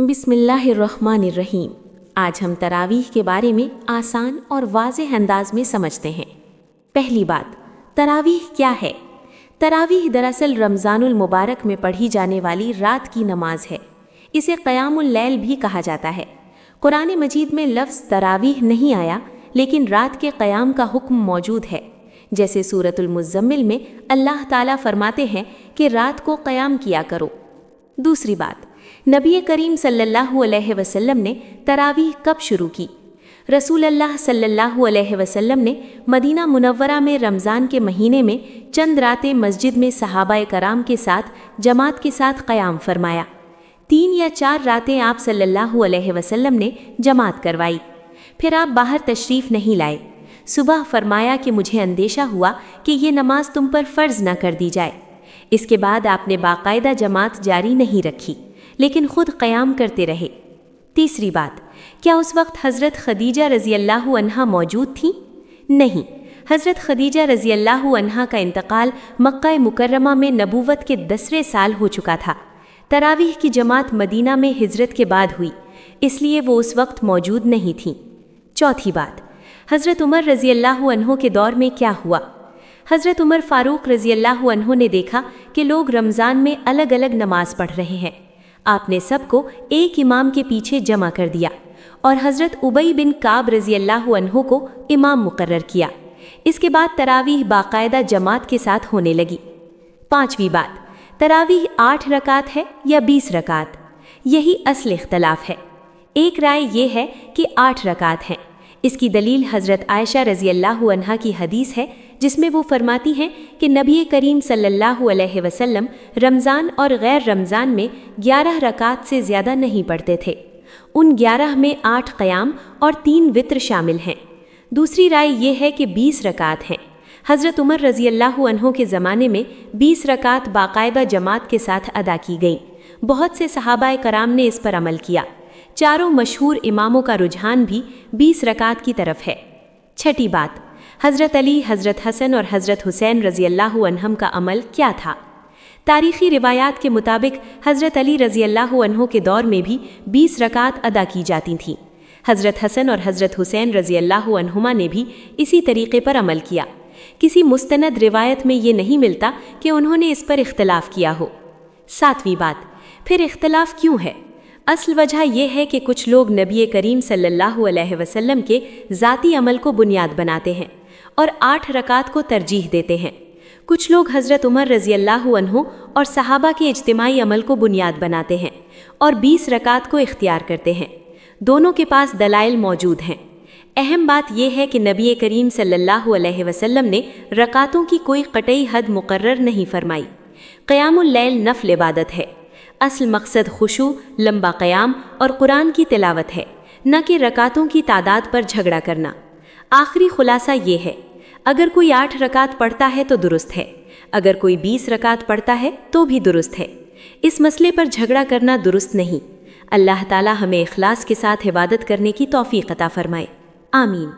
बिस्मिल्लाहिर्रहमानिर्रहीम। आज हम तरावीह के बारे में आसान और वाज़ेह अंदाज में समझते हैं। पहली बात, तरावीह क्या है? तरावीह दरअसल रमज़ानुल मुबारक में पढ़ी जाने वाली रात की नमाज है। इसे क़यामुल लैल भी कहा जाता है। कुरान मजीद में लफ्ज़ तरावीह नहीं आया, लेकिन रात के क़याम का हुक्म मौजूद है। जैसे सूरतुल मुज़्ज़म्मिल में अल्लाह ताला फरमाते हैं कि रात को क़याम किया करो। दूसरी बात, नबी करीम सल्लल्लाहु अलैहि वसल्लम ने तरावीह कब शुरू की? रसूल अल्लाह सल्लल्लाहु अलैहि वसल्लम ने मदीना मुनव्वरा में रमज़ान के महीने में चंद रातें मस्जिद में सहाबाए कराम के साथ जमात के साथ क़याम फरमाया। 3 या 4 रातें आप सल्लल्लाहु अलैहि वसल्लम ने जमात करवाई। फिर आप बाहर तशरीफ़ नहीं लाए। सुबह फरमाया कि मुझे अंदेशा हुआ कि ये नमाज तुम पर फ़र्ज़ न कर दी जाए। इसके बाद आपने बाकायदा जमात जारी नहीं रखी, लेकिन खुद क़याम करते रहे। तीसरी बात, क्या उस वक्त हज़रत खदीजा रज़ी अल्लाहु अन्हा मौजूद थीं? नहीं, हज़रत खदीजा रज़ी अल्लाहु अन्हा का इंतकाल मक्का मुकर्रमा में नबूवत के 10वें साल हो चुका था। तरावीह की जमात मदीना में हिजरत के बाद हुई, इसलिए वो उस वक्त मौजूद नहीं थीं। चौथी बात, हज़रत उमर रज़ी अल्लाहु अन्हो के दौर में क्या हुआ? हज़रत उमर फ़ारूक रज़ी अल्लाहु अन्हो ने देखा कि लोग रमज़ान में अलग अलग नमाज पढ़ रहे हैं। आपने सबको एक इमाम के पीछे जमा कर दिया और हज़रत उबई बिन काब रज़ी अल्लाहु अन्हो को इमाम मुकर्रर किया। इसके बाद तरावीह बाकायदा जमात के साथ होने लगी। पांचवी बात, तरावीह 8 रकात है या 20 रकात? यही असल इख्तलाफ है। एक राय ये है कि 8 रकात हैं। इसकी दलील हज़रत आयशा रज़ी अल्लाहु अन्हा की हदीस है, जिसमें वो फरमाती हैं कि नबी करीम सल्लल्लाहु अलैहि वसल्लम रमज़ान और गैर रमज़ान में 11 रकात से ज़्यादा नहीं पढ़ते थे। उन 11 में 8 क़याम और 3 वित्र शामिल हैं। दूसरी राय ये है कि 20 रकात हैं। हज़रत उमर रज़ी अल्लाहु अन्हो के ज़माने में 20 रकात बाकायदा जमात के साथ अदा की गईं। बहुत से सहाबाए कराम ने इस पर अमल किया। चारों मशहूर इमामों का रुझान भी 20 रकात की तरफ है। छठी बात, हज़रत अली, हज़रत हसन और हज़रत हुसैन रज़ी अल्लाहु अन्हम का अमल क्या था? तारीख़ी रिवायात के मुताबिक हज़रत अली रज़ी अल्लाहु अन्हो के दौर में भी 20 रकात अदा की जाती थीं। हज़रत हसन और हज़रत हुसैन रज़ी अल्लाहु अन्हुमा ने भी इसी तरीक़े पर अमल किया। किसी मुस्तनद रिवायत में ये नहीं मिलता कि उन्होंने इस पर इख्तलाफ किया हो। सातवीं बात, फिर इख्तलाफ क्यों है? असल वजह यह है कि कुछ लोग नबी करीम सल्लल्लाहु अलैहि वसल्लम के ज़ाती अमल को बुनियाद बनाते हैं और 8 रकात को तरजीह देते हैं। कुछ लोग हज़रत उमर रज़ी अल्लाहु अन्हु और सहाबा के इज्तिमाई अमल को बुनियाद बनाते हैं और 20 रकात को इख्तियार करते हैं। दोनों के पास दलाइल मौजूद हैं। अहम बात यह है कि नबी करीम सल्लल्लाहु अलैहि वसल्लम ने रकातों की कोई कतई हद मुकर्रर नहीं फरमाई। क़यामुल लैल नफ़ल इबादत है। असल मकसद खुशू, लंबा क़याम और कुरान की तिलावत है, न कि रकातों की तादाद पर झगड़ा करना। आखिरी खुलासा ये है, अगर कोई 8 रकात पढ़ता है तो दुरुस्त है, अगर कोई 20 रकात पढ़ता है तो भी दुरुस्त है। इस मसले पर झगड़ा करना दुरुस्त नहीं। अल्लाह ताला हमें इखलास के साथ इबादत करने की तौफीक अता फरमाए। आमीन।